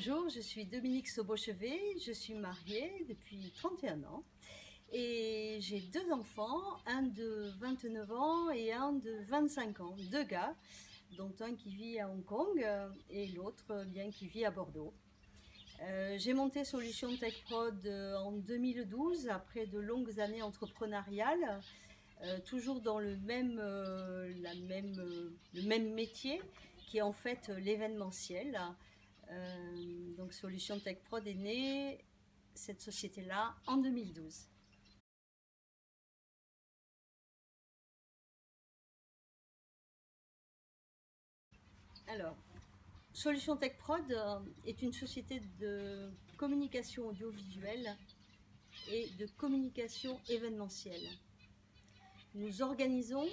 Bonjour, je suis Dominique Sobochevet, je suis mariée depuis 31 ans et j'ai deux enfants, un de 29 ans et un de 25 ans, deux gars, dont un qui vit à Hong Kong et l'autre bien qui vit à Bordeaux. J'ai monté Solution Tech Prod en 2012 après de longues années entrepreneuriales, toujours dans le même métier qui est en fait l'événementiel. Donc Solution Tech Prod est née, cette société-là, en 2012. Alors, Solution Tech Prod est une société de communication audiovisuelle et de communication événementielle. Nous organisons,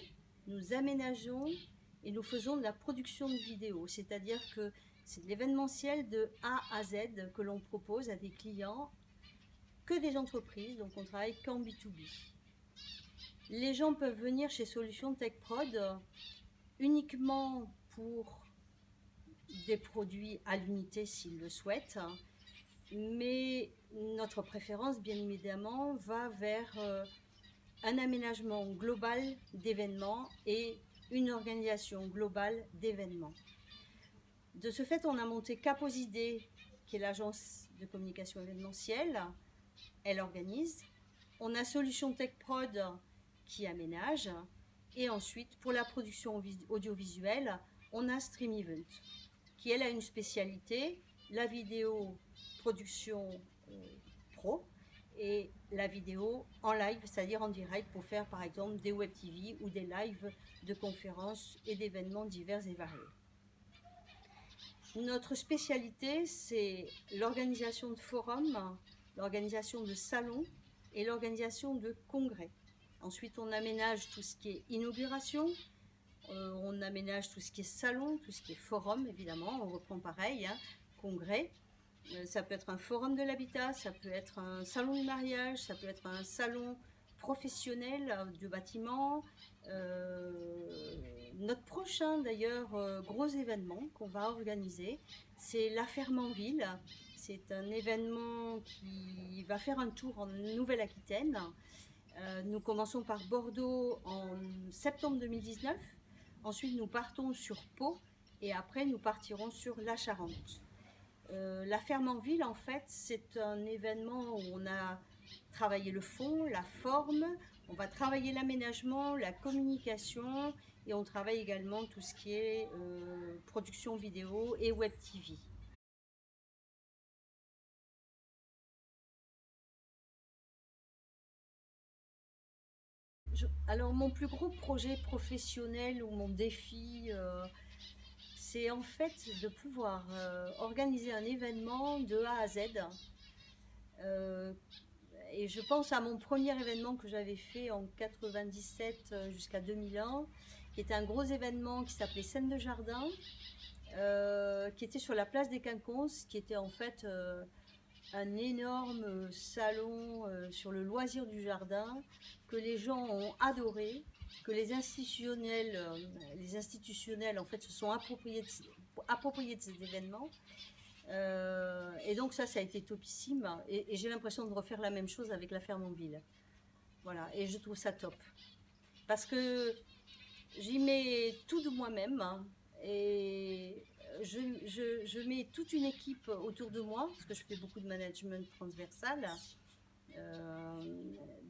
nous aménageons et nous faisons de la production de vidéos, c'est-à-dire que c'est de l'événementiel de A à Z que l'on propose à des clients, que des entreprises, donc on travaille qu'en B2B. Les gens peuvent venir chez Solution Tech Prod uniquement pour des produits à l'unité s'ils le souhaitent, mais notre préférence, bien évidemment, va vers un aménagement global d'événements et une organisation globale d'événements. De ce fait, on a monté Caposidé, qui est l'agence de communication événementielle. Elle organise. On a Solution Tech Prod qui aménage. Et ensuite, pour la production audiovisuelle, on a Stream Event, qui elle a une spécialité, la vidéo production pro et la vidéo en live, c'est-à-dire en direct pour faire par exemple des web TV ou des lives de conférences et d'événements divers et variés. Notre spécialité, c'est l'organisation de forums, l'organisation de salons et l'organisation de congrès. Ensuite, on aménage tout ce qui est inauguration, on aménage tout ce qui est salon, tout ce qui est forum, évidemment, on reprend pareil, hein, congrès. Ça peut être un forum de l'habitat, ça peut être un salon du mariage, ça peut être un salon professionnel du bâtiment. Notre prochain d'ailleurs gros événement qu'on va organiser, c'est la Fermanville. C'est un événement qui va faire un tour en Nouvelle-Aquitaine. Nous commençons par Bordeaux en septembre 2019. Ensuite, nous partons sur Pau et après, nous partirons sur la Charente. La ferme en ville, en fait, c'est un événement où on a travaillé le fond, la forme, on va travailler l'aménagement, la communication et on travaille également tout ce qui est production vidéo et web TV. Alors mon plus gros projet professionnel ou mon défi, c'est en fait de pouvoir organiser un événement de A à Z. Euh, et je pense à mon premier événement que j'avais fait en 97 jusqu'à 2001, qui était un gros événement qui s'appelait Scène de Jardin, qui était sur la place des Quinconces, qui était en fait un énorme salon sur le loisir du jardin que les gens ont adoré, que les institutionnels en fait se sont appropriés de cet événement. Et donc ça a été topissime et j'ai l'impression de refaire la même chose avec la ferme en ville. Voilà, et je trouve ça top. Parce que j'y mets tout de moi-même hein, et je mets toute une équipe autour de moi, parce que je fais beaucoup de management transversal.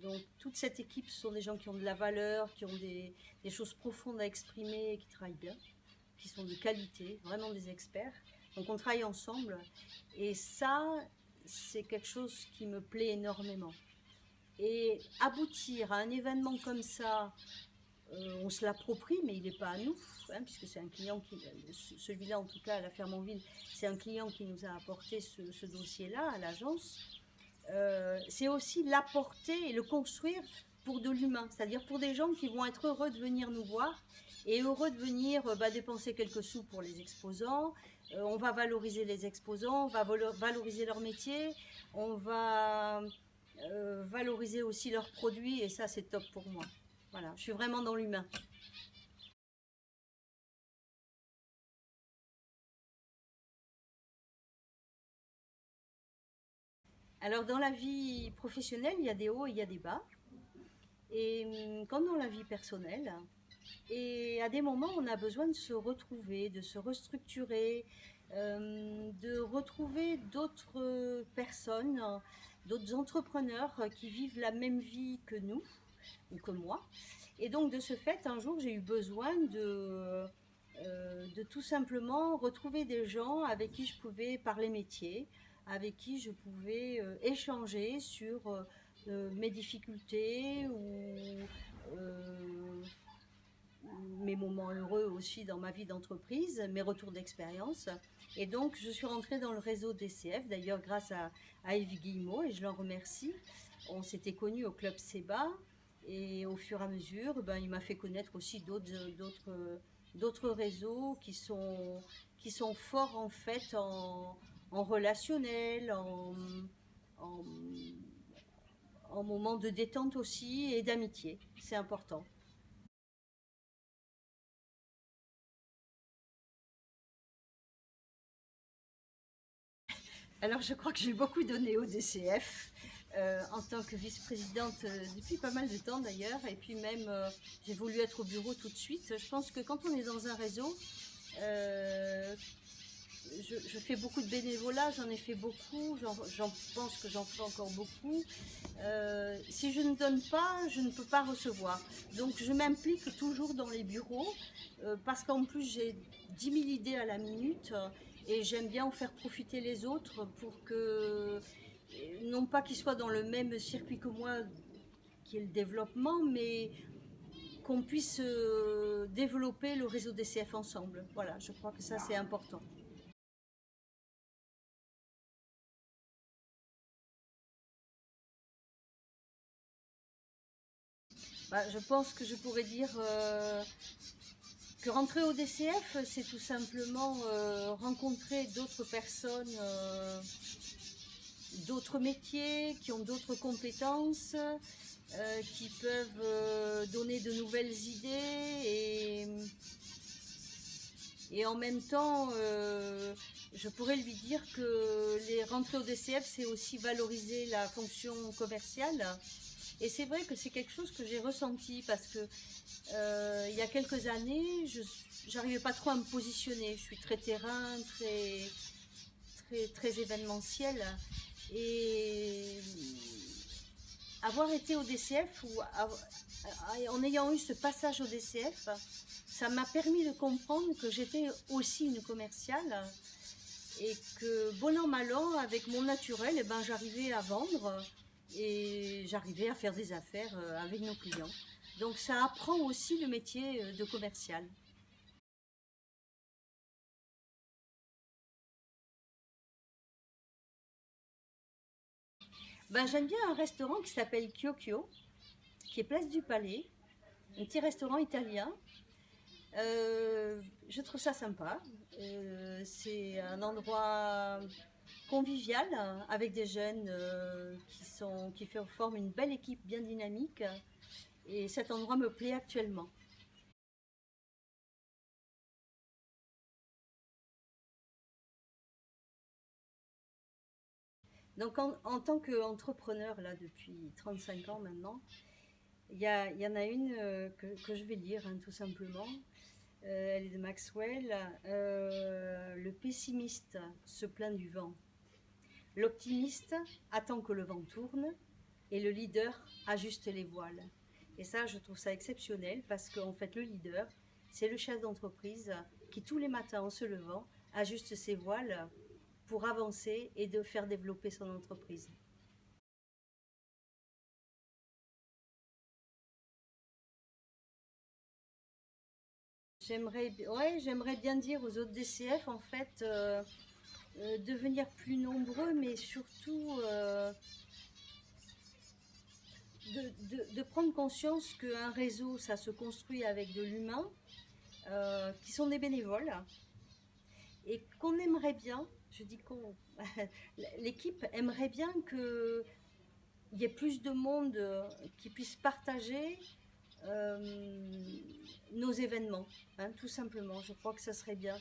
Donc toute cette équipe, ce sont des gens qui ont de la valeur, qui ont des choses profondes à exprimer et qui travaillent bien, qui sont de qualité, vraiment des experts. Donc on travaille ensemble et ça, c'est quelque chose qui me plaît énormément. Et aboutir à un événement comme ça, on se l'approprie, mais il n'est pas à nous, hein, puisque c'est un client qui, celui-là en tout cas à la Fermanville, c'est un client qui nous a apporté ce dossier-là à l'agence. C'est aussi l'apporter et le construire pour de l'humain, c'est-à-dire pour des gens qui vont être heureux de venir nous voir et heureux de venir dépenser quelques sous pour les exposants. On va valoriser les exposants, on va valoriser leur métier, on va valoriser aussi leurs produits et ça c'est top pour moi. Voilà, je suis vraiment dans l'humain. Alors dans la vie professionnelle, il y a des hauts et il y a des bas. Et comme dans la vie personnelle, et à des moments, on a besoin de se retrouver, de se restructurer, de retrouver d'autres personnes, d'autres entrepreneurs qui vivent la même vie que nous ou que moi. Et donc de ce fait, un jour, j'ai eu besoin de tout simplement retrouver des gens avec qui je pouvais parler métier, avec qui je pouvais échanger sur mes difficultés ou euh, mes moments heureux aussi dans ma vie d'entreprise, mes retours d'expérience. Et donc, je suis rentrée dans le réseau DCF, d'ailleurs grâce à Yves Guillemot, et je l'en remercie. On s'était connus au club Seba, et au fur et à mesure, ben, il m'a fait connaître aussi d'autres réseaux qui sont forts en fait en relationnel, en, en moments de détente aussi et d'amitié. C'est important. Alors, je crois que j'ai beaucoup donné au DCF en tant que vice-présidente depuis pas mal de temps d'ailleurs. Et puis même, j'ai voulu être au bureau tout de suite. Je pense que quand on est dans un réseau, euh, je fais beaucoup de bénévolat, j'en ai fait beaucoup, j'en pense que j'en ferai encore beaucoup. Si je ne donne pas, je ne peux pas recevoir. Donc je m'implique toujours dans les bureaux parce qu'en plus j'ai 10 000 idées à la minute et j'aime bien en faire profiter les autres pour que, non pas qu'ils soient dans le même circuit que moi, qui est le développement, mais qu'on puisse développer le réseau DCF ensemble. Voilà, je crois que ça c'est important. Bah, je pense que je pourrais dire que rentrer au DCF, c'est tout simplement rencontrer d'autres personnes, d'autres métiers, qui ont d'autres compétences, qui peuvent donner de nouvelles idées et en même temps, je pourrais lui dire que les rentrées au DCF, c'est aussi valoriser la fonction commerciale. Et c'est vrai que c'est quelque chose que j'ai ressenti parce que il y a quelques années, je n'arrivais pas trop à me positionner. Je suis très terrain, très événementiel. Et avoir été au DCF ou en ayant eu ce passage au DCF, ça m'a permis de comprendre que j'étais aussi une commerciale et que bon an mal an, avec mon naturel, eh ben, j'arrivais à vendre et j'arrivais à faire des affaires avec nos clients. Donc ça apprend aussi le métier de commercial. Ben, j'aime bien un restaurant qui s'appelle Kyokyo, qui est place du Palais, un petit restaurant italien. Je trouve ça sympa. C'est un endroit convivial avec des jeunes qui forment une belle équipe bien dynamique. Et cet endroit me plaît actuellement. Donc en tant qu'entrepreneur, là, depuis 35 ans maintenant, il y en a une que je vais lire hein, tout simplement. Elle est de Maxwell. Le pessimiste se plaint du vent. L'optimiste attend que le vent tourne et le leader ajuste les voiles. Et ça, je trouve ça exceptionnel parce qu'en fait, le leader, c'est le chef d'entreprise qui tous les matins en se levant ajuste ses voiles pour avancer et de faire développer son entreprise. J'aimerais bien dire aux autres DCF en fait devenir plus nombreux, mais surtout de prendre conscience qu'un réseau, ça se construit avec de l'humain, qui sont des bénévoles, et qu'on aimerait bien, je dis qu'on, l'équipe aimerait bien qu'il y ait plus de monde qui puisse partager nos événements, hein, tout simplement. Je crois que ça serait bien.